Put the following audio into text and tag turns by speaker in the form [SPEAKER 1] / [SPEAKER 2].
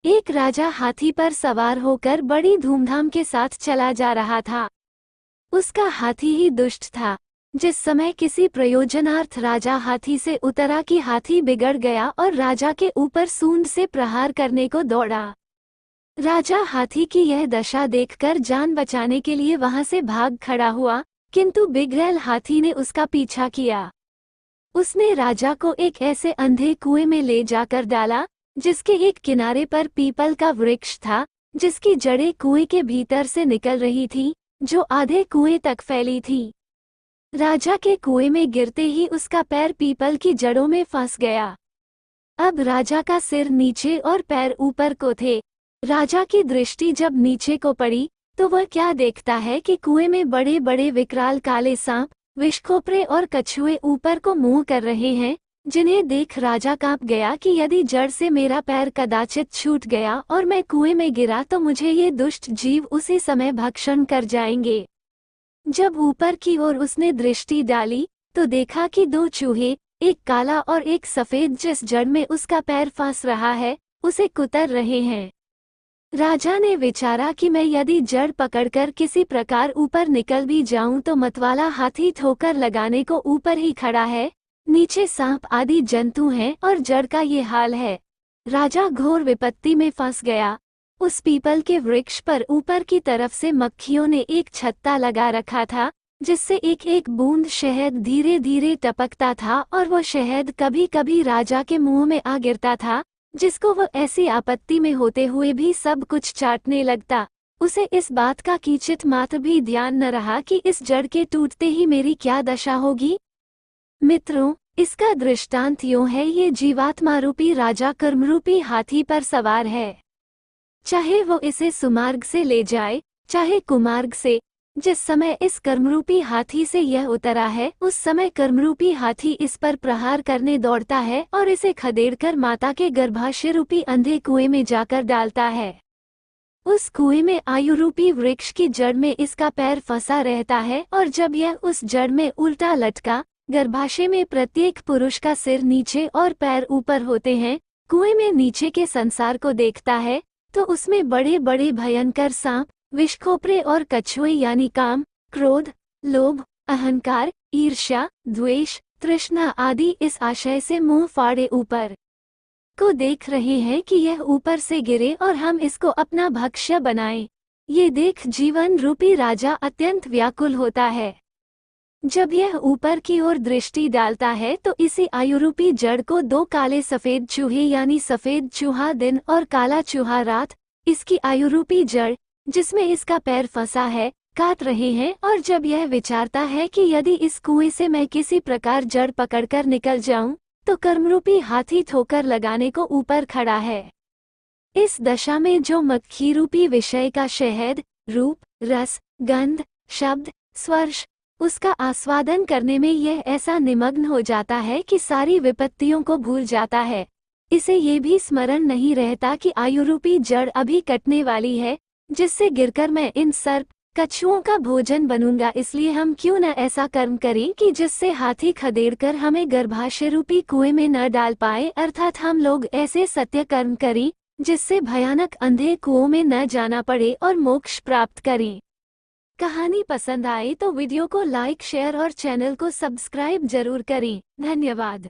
[SPEAKER 1] एक राजा हाथी पर सवार होकर बड़ी धूमधाम के साथ चला जा रहा था। उसका हाथी ही दुष्ट था। जिस समय किसी प्रयोजनार्थ राजा हाथी से उतरा कि हाथी बिगड़ गया और राजा के ऊपर सूंड से प्रहार करने को दौड़ा। राजा हाथी की यह दशा देखकर जान बचाने के लिए वहां से भाग खड़ा हुआ, किंतु बिगड़ैल हाथी ने उसका पीछा किया। उसने राजा को एक ऐसे अंधे कुएं में ले जाकर डाला, जिसके एक किनारे पर पीपल का वृक्ष था, जिसकी जड़ें कुएं के भीतर से निकल रही थीं, जो आधे कुएं तक फैली थी। राजा के कुएं में गिरते ही उसका पैर पीपल की जड़ों में फंस गया। अब राजा का सिर नीचे और पैर ऊपर को थे। राजा की दृष्टि जब नीचे को पड़ी तो वह क्या देखता है कि कुएं में बड़े बड़े विकराल काले सांप, विषखोपरे और कछुए ऊपर को मुंह कर रहे हैं, जिन्हें देख राजा कांप गया कि यदि जड़ से मेरा पैर कदाचित छूट गया और मैं कुएं में गिरा तो मुझे ये दुष्ट जीव उसी समय भक्षण कर जाएंगे। जब ऊपर की ओर उसने दृष्टि डाली तो देखा कि दो चूहे, एक काला और एक सफेद, जिस जड़ में उसका पैर फंस रहा है, उसे कुतर रहे हैं। राजा ने विचारा कि मैं यदि जड़ पकड़कर किसी प्रकार ऊपर निकल भी जाऊं तो मतवाला हाथी ठोकर लगाने को ऊपर ही खड़ा है, नीचे सांप आदि जंतु हैं और जड़ का ये हाल है। राजा घोर विपत्ति में फंस गया। उस पीपल के वृक्ष पर ऊपर की तरफ से मक्खियों ने एक छत्ता लगा रखा था, जिससे एक एक बूंद शहद धीरे धीरे टपकता था और वो शहद कभी कभी राजा के मुंह में आ गिरता था, जिसको वह ऐसी आपत्ति में होते हुए भी सब कुछ चाटने लगता। उसे इस बात का किंचित मात्र भी ध्यान न रहा कि इस जड़ के टूटते ही मेरी क्या दशा होगी। मित्रों, इसका दृष्टांत यूं है, ये जीवात्मा रूपी राजा कर्मरूपी हाथी पर सवार है। चाहे वो इसे सुमार्ग से ले जाए, चाहे कुमार्ग से। जिस समय इस कर्मरूपी हाथी से यह उतरा है, उस समय कर्मरूपी हाथी इस पर प्रहार करने दौड़ता है और इसे खदेड़कर माता के गर्भाशय रूपी अंधे कुएं में जाकर डालता है। उस कुएं में आयु रूपी वृक्ष की जड़ में इसका पैर फंसा रहता है और जब यह उस जड़ में उल्टा लटका, गर्भाशय में प्रत्येक पुरुष का सिर नीचे और पैर ऊपर होते हैं, कुएं में नीचे के संसार को देखता है तो उसमें बड़े बड़े भयंकर सांप, विषखोपरे और कछुए यानी काम, क्रोध, लोभ, अहंकार, ईर्ष्या, द्वेष, तृष्णा आदि इस आशय से मुंह फाड़े ऊपर को देख रहे हैं कि यह ऊपर से गिरे और हम इसको अपना भक्ष्य बनाएं। ये देख जीवन रूपी राजा अत्यंत व्याकुल होता है। जब यह ऊपर की ओर दृष्टि डालता है तो इसी आयुरूपी जड़ को दो काले सफेद चूहे यानी सफेद चूहा दिन और काला चूहा रात, इसकी आयुरूपी जड़ जिसमें इसका पैर फंसा है, काट रहे हैं। और जब यह विचारता है कि यदि इस कुएं से मैं किसी प्रकार जड़ पकड़कर निकल जाऊं तो कर्मरूपी हाथी ठोकर लगाने को ऊपर खड़ा है। इस दशा में जो मक्खी रूपी विषय का शहद, रूप, रस, गंध, शब्द, स्पर्श, उसका आस्वादन करने में यह ऐसा निमग्न हो जाता है कि सारी विपत्तियों को भूल जाता है। इसे ये भी स्मरण नहीं रहता कि आयुरूपी जड़ अभी कटने वाली है, जिससे गिरकर मैं इन सर्प, कछुओं का भोजन बनूंगा। इसलिए हम क्यों न ऐसा कर्म करें कि जिससे हाथी खदेड़कर हमें गर्भाशय रूपी कुएं में न डाल पाए, अर्थात हम लोग ऐसे सत्य कर्म करें जिससे भयानक अंधे कुओं में न जाना पड़े और मोक्ष प्राप्त करें। कहानी पसंद आए तो वीडियो को लाइक, शेयर और चैनल को सब्सक्राइब जरूर करें। धन्यवाद।